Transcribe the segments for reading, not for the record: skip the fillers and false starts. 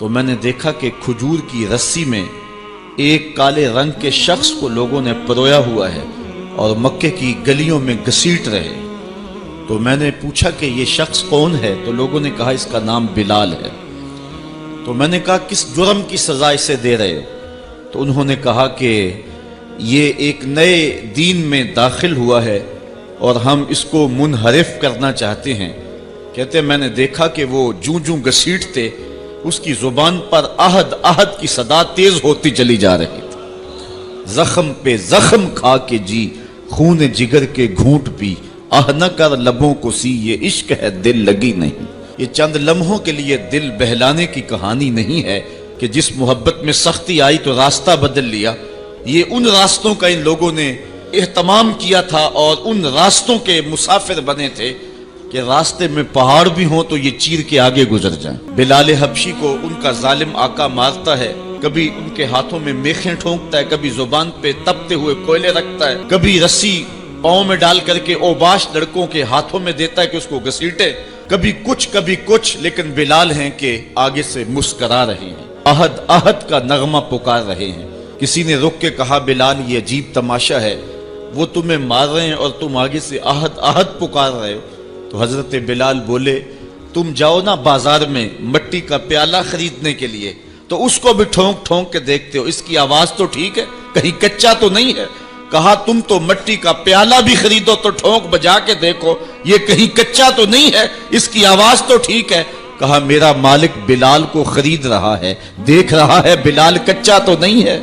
تو میں نے دیکھا کہ کھجور کی رسی میں ایک کالے رنگ کے شخص کو لوگوں نے پرویا ہوا ہے اور مکے کی گلیوں میں گھسیٹ رہے۔ تو میں نے پوچھا کہ یہ شخص کون ہے؟ تو لوگوں نے کہا اس کا نام بلال ہے۔ تو میں نے کہا کس جرم کی سزا اسے دے رہے ہو؟ تو انہوں نے کہا کہ یہ ایک نئے دین میں داخل ہوا ہے اور ہم اس کو منحرف کرنا چاہتے ہیں۔ کہتے میں نے دیکھا کہ وہ جوں جوں گھسیٹتے اس کی زبان پر احد احد کی صدا تیز ہوتی چلی جا رہی تھی۔ زخم پہ زخم کھا کے جی، خون جگر کے گھونٹ پی، آہ نہ کر لبوں کو سی، یہ عشق ہے دل لگی نہیں۔ یہ چند لمحوں کے لیے دل بہلانے کی کہانی نہیں ہے کہ جس محبت میں سختی آئی تو راستہ بدل لیا۔ یہ ان راستوں کا ان لوگوں نے اہتمام کیا تھا اور ان راستوں کے مسافر بنے تھے کہ راستے میں پہاڑ بھی ہوں تو یہ چیر کے آگے گزر جائیں۔ بلال حبشی کو ان کا ظالم آقا مارتا ہے، کبھی ان کے ہاتھوں میں میخیں ٹھونکتا ہے، کبھی زبان پہ تپتے ہوئے کوئلے رکھتا ہے، کبھی رسی پاؤں میں ڈال کر کے اوباش لڑکوں کے ہاتھوں میں دیتا ہے کہ اس کو گھسیٹے، کبھی کچھ، لیکن بلال ہیں کہ آگے سے مسکرا رہے ہیں، احد احد کا نغمہ پکار رہے ہیں۔ کسی نے رک کے کہا بلال یہ عجیب تماشا ہے، وہ تمہیں مار رہے ہیں اور تم آگے سے احد احد پکار رہے ہو۔ تو حضرت بلال بولے تم جاؤ نا بازار میں مٹی کا پیالہ خریدنے کے لیے تو اس کو بھی ٹھونک ٹھونک کے دیکھتے ہو، اس کی آواز تو ٹھیک ہے، کہیں کچا تو نہیں ہے۔ کہا تم تو مٹی کا پیالہ بھی خریدو تو ٹھونک بجا کے دیکھو، یہ کہیں کچا تو نہیں ہے، اس کی آواز تو ٹھیک ہے۔ کہا میرا مالک بلال کو خرید رہا ہے، دیکھ رہا ہے بلال کچا تو نہیں ہے،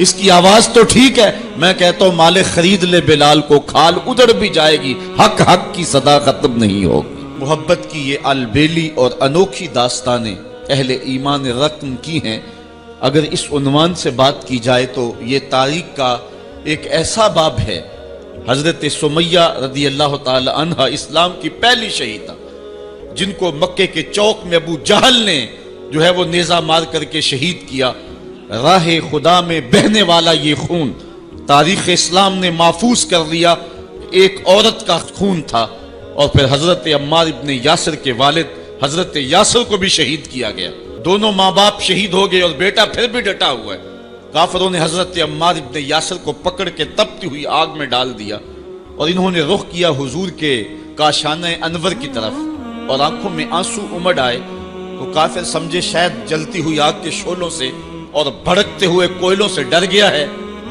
اس کی آواز تو ٹھیک ہے۔ میں کہتا ہوں مالک خرید لے بلال کو، کھال ادھر بھی جائے گی، حق حق کی صدا ختم نہیں ہوگی۔ محبت کی یہ البیلی اور انوکھی داستانیں اہل ایمان رقم کی ہیں۔ اگر اس عنوان سے بات کی جائے تو یہ تاریخ کا ایک ایسا باب ہے۔ حضرت سمیہ رضی اللہ تعالی عنہ اسلام کی پہلی شہیدہ، جن کو مکے کے چوک میں ابو جہل نے جو ہے وہ نیزہ مار کر کے شہید کیا۔ راہ خدا میں بہنے والا یہ خون تاریخ اسلام نے محفوظ کر لیا، ایک عورت کا خون تھا۔ اور پھر حضرت عمار ابن یاسر کے والد حضرت یاسر کو بھی شہید کیا گیا، دونوں ماں باپ شہید ہو گئے اور بیٹا پھر بھی ڈٹا ہوا ہے۔ کافروں نے حضرت عمار ابن یاسر کو پکڑ کے تپتی ہوئی آگ میں ڈال دیا اور انہوں نے رخ کیا حضور کے کاشانہ انور کی طرف اور آنکھوں میں آنسو امڑ آئے۔ تو کافر سمجھے شاید جلتی ہوئی آگ کے شعلوں سے اور بھڑکتے ہوئے کوئلوں سے ڈر گیا ہے۔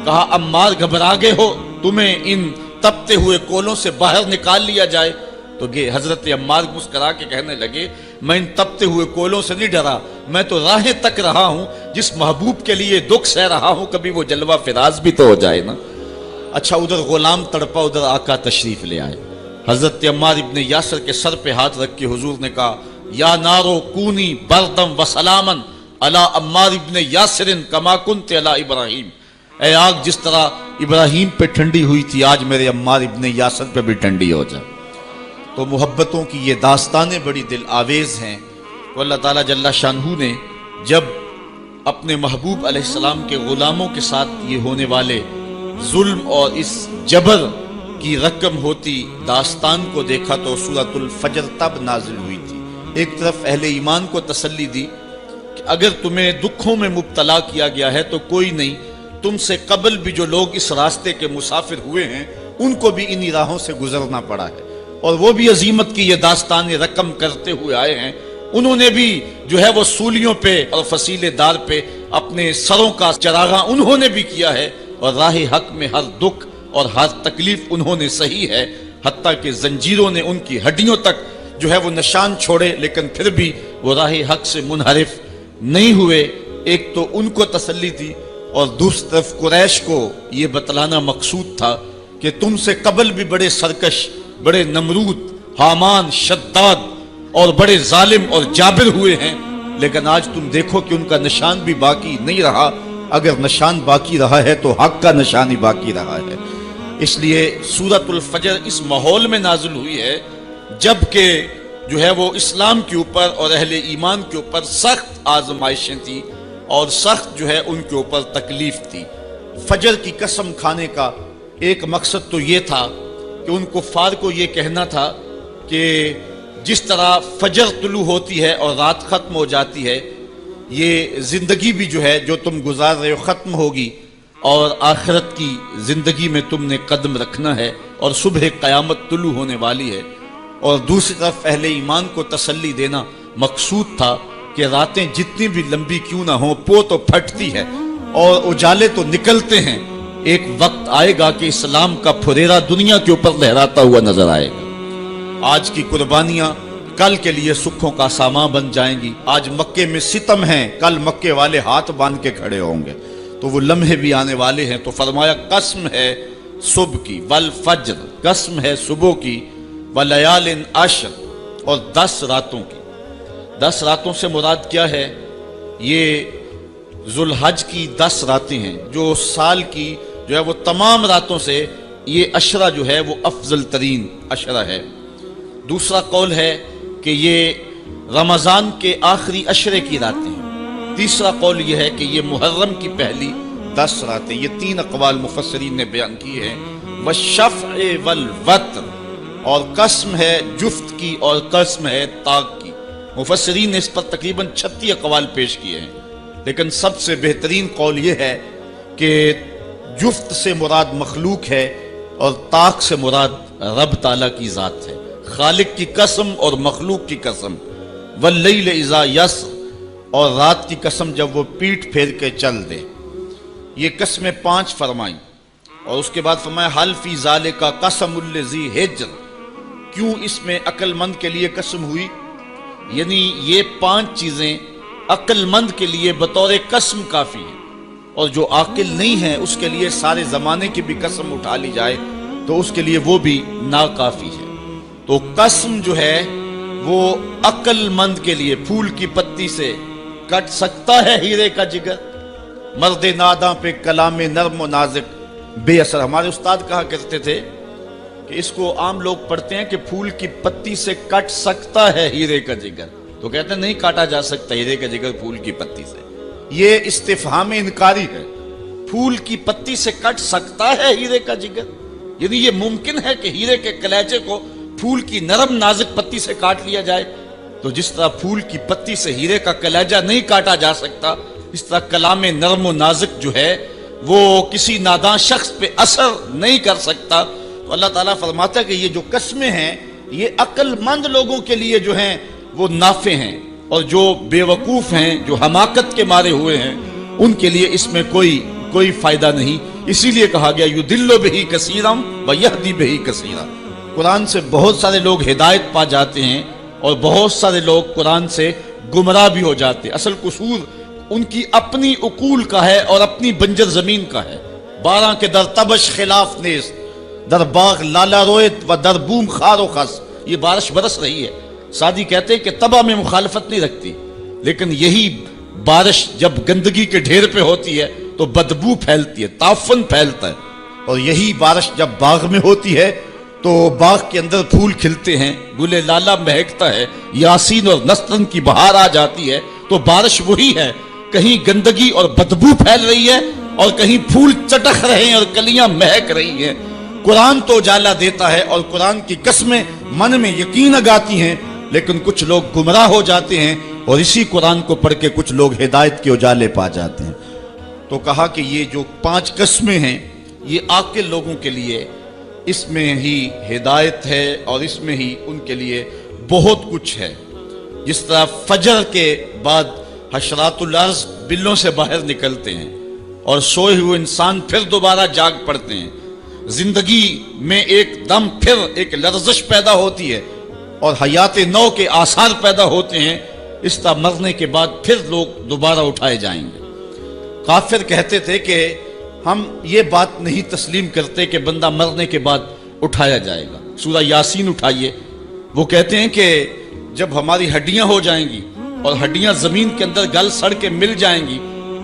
کہا عمار گھبرا گئے ہو، تمہیں ان تپتے ہوئے کوئلوں سے باہر نکال لیا جائے؟ تو حضرت عمار مسکرا کے کہنے لگے میں ان تپتے ہوئے کوئلوں سے نہیں ڈرا، میں تو راہیں تک رہا ہوں، جس محبوب کے لیے دکھ سہ رہا ہوں کبھی وہ جلوہ فراز بھی تو ہو جائے نا۔ اچھا ادھر غلام تڑپا، ادھر آقا تشریف لے آئے۔ حضرت عمار ابن یاسر کے سر پہ ہاتھ رکھ کے حضور نے کہا یا نارو کونی بردم و سلامن علی عمار ابن یاسر کما کنت علی ابراہیم، اے آگ جس طرح ابراہیم پہ ٹھنڈی ہوئی تھی آج میرے عمار ابن یاسر پہ بھی ٹھنڈی ہو جائے۔ تو محبتوں کی یہ داستانیں بڑی دل آویز ہیں۔ تو اللہ تعالیٰ جل شانہ نے جب اپنے محبوب علیہ السلام کے غلاموں کے ساتھ یہ ہونے والے ظلم اور اس جبر کی رقم ہوتی داستان کو دیکھا تو سورۃ الفجر تب نازل ہوئی تھی۔ ایک طرف اہل ایمان کو تسلی دی کہ اگر تمہیں دکھوں میں مبتلا کیا گیا ہے تو کوئی نہیں، تم سے قبل بھی جو لوگ اس راستے کے مسافر ہوئے ہیں ان کو بھی انہی راہوں سے گزرنا پڑا ہے اور وہ بھی عظیمت کی یہ داستانیں رقم کرتے ہوئے آئے ہیں۔ انہوں نے بھی جو ہے وہ سولیوں پہ اور فصیلے دار پہ اپنے سروں کا چراغاں انہوں نے بھی کیا ہے اور راہ حق میں ہر دکھ اور ہر تکلیف انہوں نے سہی ہے، حتیٰ کہ زنجیروں نے ان کی ہڈیوں تک جو ہے وہ نشان چھوڑے، لیکن پھر بھی وہ راہ حق سے منحرف نہیں ہوئے۔ ایک تو ان کو تسلی دی اور دوسری طرف قریش کو یہ بتلانا مقصود تھا کہ تم سے قبل بھی بڑے سرکش، بڑے نمرود، حامان، شداد اور بڑے ظالم اور جابر ہوئے ہیں، لیکن آج تم دیکھو کہ ان کا نشان بھی باقی نہیں رہا۔ اگر نشان باقی رہا ہے تو حق کا نشان ہی باقی رہا ہے۔ اس لیے سورۃ الفجر اس ماحول میں نازل ہوئی ہے جب کہ جو ہے وہ اسلام کے اوپر اور اہل ایمان کے اوپر سخت آزمائشیں تھیں اور سخت جو ہے ان کے اوپر تکلیف تھی۔ فجر کی قسم کھانے کا ایک مقصد تو یہ تھا کہ ان کفار کو یہ کہنا تھا کہ جس طرح فجر طلوع ہوتی ہے اور رات ختم ہو جاتی ہے، یہ زندگی بھی جو ہے جو تم گزار رہے ہو ختم ہوگی، اور آخرت کی زندگی میں تم نے قدم رکھنا ہے، اور صبح قیامت طلوع ہونے والی ہے۔ اور دوسری طرف اہل ایمان کو تسلی دینا مقصود تھا کہ راتیں جتنی بھی لمبی کیوں نہ ہوں، پو تو پھٹتی ہے اور اجالے تو نکلتے ہیں، ایک وقت آئے گا کہ اسلام کا پھریرا دنیا کے اوپر لہراتا ہوا نظر آئے گا۔ آج کی قربانیاں کل کے لیے سکھوں کا سامان بن جائیں گی۔ آج مکے میں ستم ہیں، کل مکے والے ہاتھ باندھ کے کھڑے ہوں گے، تو وہ لمحے بھی آنے والے ہیں۔ تو فرمایا قسم ہے صبح کی، والفجر، قسم ہے صبح کی، ولیال عشر، اور 10 راتوں کی۔ 10 راتوں سے مراد کیا ہے؟ یہ ذوالحج کی 10 راتیں ہیں، جو سال کی جو ہے وہ تمام راتوں سے یہ عشرہ جو ہے وہ افضل ترین عشرہ ہے۔ دوسرا قول ہے کہ یہ رمضان کے آخری عشرے کی راتیں ہیں۔ تیسرا قول یہ ہے کہ یہ محرم کی پہلی 10 راتیں۔ یہ 3 اقوال مفسرین نے بیان کیے ہیں۔ والشفع والوتر، اور قسم ہے جفت کی اور قسم ہے طاق کی۔ مفسرین نے اس پر تقریباً 36 اقوال پیش کیے ہیں، لیکن سب سے بہترین قول یہ ہے کہ جفت سے مراد مخلوق ہے اور طاق سے مراد رب تعالیٰ کی ذات ہے۔ خالق کی قسم اور مخلوق کی قسم۔ واللیل اذا یسر، اور رات کی قسم جب وہ پیٹھ پھیر کے چل دے۔ یہ قسمیں 5 فرمائیں، اور اس کے بعد فرمایا حل فی ذالک قسم الذی حجر، کیوں اس میں عقل مند کے لیے قسم ہوئی؟ یعنی یہ 5 چیزیں عقل مند کے لیے بطور قسم کافی ہیں، اور جو عاقل نہیں ہے اس کے لیے سارے زمانے کی بھی قسم اٹھا لی جائے تو اس کے لیے وہ بھی ناکافی ہے۔ تو قسم جو ہے وہ عقل مند کے لیے، پھول کی پتی سے کٹ سکتا ہے ہیرے کا جگر، مرد ناداں پہ کلام نرم و نازک بے اثر۔ ہمارے استاد کہا کرتے تھے کہ اس کو عام لوگ پڑھتے ہیں کہ پھول کی پتی سے کٹ سکتا ہے ہیرے کا جگر، تو کہتے ہیں نہیں کاٹا جا سکتا ہیرے کا جگر پھول کی پتی سے۔ یہ استفہام انکاری ہے۔ پھول کی پتی سے کٹ سکتا ہے ہیرے کا جگر، یعنی یہ ممکن ہے کہ ہیرے کے کلیجے کو پھول کی نرم نازک پتی سے کاٹ لیا جائے؟ تو جس طرح پھول کی پتی سے ہیرے کا کلیجہ نہیں کاٹا جا سکتا، اس طرح کلام نرم و نازک جو ہے وہ کسی نادان شخص پہ اثر نہیں کر سکتا۔ تو اللہ تعالیٰ فرماتا ہے کہ یہ جو قسمیں ہیں یہ عقل مند لوگوں کے لیے جو ہیں وہ نافع ہیں، اور جو بے وقوف ہیں، جو حماقت کے مارے ہوئے ہیں، ان کے لیے اس میں کوئی فائدہ نہیں۔ اسی لیے کہا گیا یضل بہ کثیرا ویہدی بہ کثیرا۔ قرآن سے بہت سارے لوگ ہدایت پا جاتے ہیں اور بہت سارے لوگ قرآن سے گمراہ بھی ہو جاتے ہیں۔ اصل قصور ان کی اپنی عقول کا ہے اور اپنی بنجر زمین کا ہے۔ 12 کے در تبش خلاف نیست، در باغ لالا رویت و در بوم خار و خس۔ یہ بارش برس رہی ہے، سعدی کہتے ہیں کہ تباہ میں مخالفت نہیں رکھتی، لیکن یہی بارش جب گندگی کے ڈھیر پہ ہوتی ہے تو بدبو پھیلتی ہے، تعفن پھیلتا ہے، اور یہی بارش جب باغ میں ہوتی ہے تو باغ کے اندر پھول کھلتے ہیں، گل لالا مہکتا ہے، یاسین اور نسترن کی بہار آ جاتی ہے۔ تو بارش وہی ہے، کہیں گندگی اور بدبو پھیل رہی ہے اور کہیں پھول چٹک رہے ہیں اور کلیاں مہک رہی ہیں۔ قرآن تو اجالا دیتا ہے اور قرآن کی قسمیں من میں یقین اگاتی ہیں، لیکن کچھ لوگ گمراہ ہو جاتے ہیں اور اسی قرآن کو پڑھ کے کچھ لوگ ہدایت کے اجالے پا جاتے ہیں۔ تو کہا کہ یہ جو 5 قسمیں ہیں یہ عاقل لوگوں کے لیے اس میں ہی ہدایت ہے اور اس میں ہی ان کے لیے بہت کچھ ہے۔ جس طرح فجر کے بعد حشرات الارض بلوں سے باہر نکلتے ہیں اور سوئے ہوئے انسان پھر دوبارہ جاگ پڑتے ہیں، زندگی میں ایک دم پھر ایک لرزش پیدا ہوتی ہے اور حیات نو کے آثار پیدا ہوتے ہیں، اس طرح مرنے کے بعد پھر لوگ دوبارہ اٹھائے جائیں گے۔ کافر کہتے تھے کہ ہم یہ بات نہیں تسلیم کرتے کہ بندہ مرنے کے بعد اٹھایا جائے گا۔ سورہ یاسین اٹھائیے، وہ کہتے ہیں کہ جب ہماری ہڈیاں ہو جائیں گی اور ہڈیاں زمین کے اندر گل سڑ کے مل جائیں گی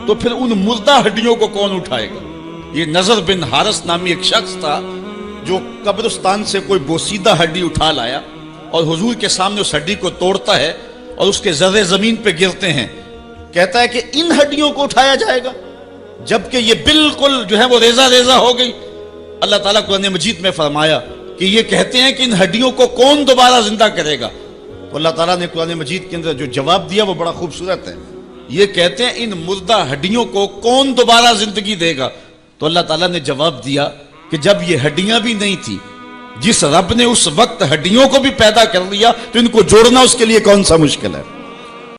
تو پھر ان مردہ ہڈیوں کو کون اٹھائے گا؟ یہ نظر بن حارث نامی ایک شخص تھا جو قبرستان سے کوئی بوسیدہ ہڈی اٹھا لایا اور حضور کے سامنے اس ہڈی کو توڑتا ہے اور اس کے ذرے زمین پہ گرتے ہیں، کہتا ہے کہ ان ہڈیوں کو اٹھایا جائے گا جبکہ یہ بالکل جو ہے وہ ریزہ ریزہ ہو گئی۔ اللہ تعالیٰ قرآن مجید میں فرمایا کہ یہ کہتے ہیں کہ ان ہڈیوں کو کون دوبارہ زندہ کرے گا؟ تو اللہ تعالیٰ نے قرآن مجید کے اندر جو جواب دیا وہ بڑا خوبصورت ہے۔ یہ کہتے ہیں ان مردہ ہڈیوں کو کون دوبارہ زندگی دے گا؟ تو اللہ تعالیٰ نے جواب دیا کہ جب یہ ہڈیاں بھی نہیں تھی، جس رب نے اس وقت ہڈیوں کو بھی پیدا کر لیا تو ان کو جوڑنا اس کے لیے کون سا مشکل ہے؟